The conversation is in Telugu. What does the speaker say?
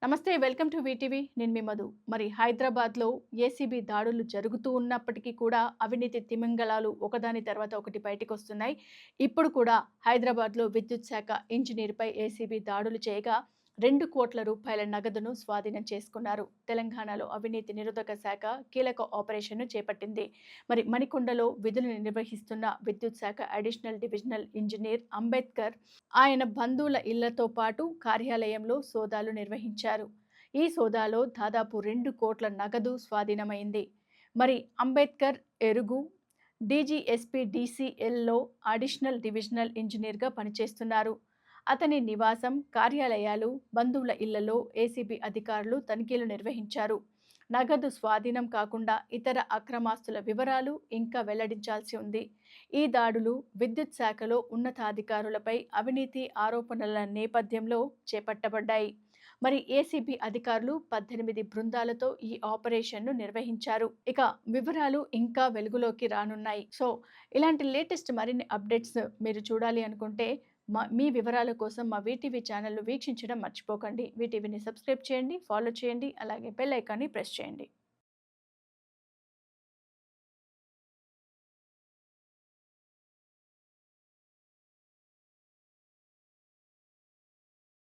నమస్తే, వెల్కమ్ టు వీటీవీ. నేను మీ మధు. మరి హైదరాబాద్లో ఏసీబీ దాడులు జరుగుతూ ఉన్నప్పటికీ కూడా అవినీతి తిమింగలాలు ఒకదాని తర్వాత ఒకటి బయటకు వస్తున్నాయి. ఇప్పుడు కూడా హైదరాబాద్లో విద్యుత్ శాఖ ఇంజనీర్పై ఏసీబీ దాడులు చేయగా 2 కోట్ల రూపాయల నగదును స్వాధీనం చేసుకున్నారు. తెలంగాణలో అవినీతి నిరోధక శాఖ కీలక ఆపరేషన్ను చేపట్టింది. మరి మణికొండలో విధులు నిర్వహిస్తున్న విద్యుత్ శాఖ అడిషనల్ డివిజనల్ ఇంజనీర్ అంబేద్కర్ ఆయన బంధువుల ఇళ్లతో పాటు కార్యాలయంలో సోదాలు నిర్వహించారు. ఈ సోదాలో దాదాపు 2 కోట్ల నగదు స్వాధీనమైంది. మరి అంబేద్కర్ ఎరుగు డీజీఎస్పీ డీసీఎల్లో అడిషనల్ డివిజనల్ ఇంజనీర్గా పనిచేస్తున్నారు. అతని నివాసం, కార్యాలయాలు, బంధువుల ఇళ్లలో ఏసీబీ అధికారులు తనిఖీలు నిర్వహించారు. నగదు స్వాధీనం కాకుండా ఇతర అక్రమాస్తుల వివరాలు ఇంకా వెల్లడించాల్సి ఉంది. ఈ దాడులు విద్యుత్ శాఖలో ఉన్నతాధికారులపై అవినీతి ఆరోపణల నేపథ్యంలో చేపట్టబడ్డాయి. మరి ఏసీబీ అధికారులు 18 బృందాలతో ఈ ఆపరేషన్ను నిర్వహించారు. ఇక వివరాలు ఇంకా వెలుగులోకి రానున్నాయి. సో ఇలాంటి లేటెస్ట్ మరిన్ని అప్డేట్స్ మీరు చూడాలి అనుకుంటే మీ వివరాల కోసం మా వీటీవీ ఛానల్ను వీక్షించడం మర్చిపోకండి. వీటీవీని సబ్స్క్రైబ్ చేయండి, ఫాలో చేయండి, అలాగే బెల్ ఐకాన్ని ప్రెస్ చేయండి.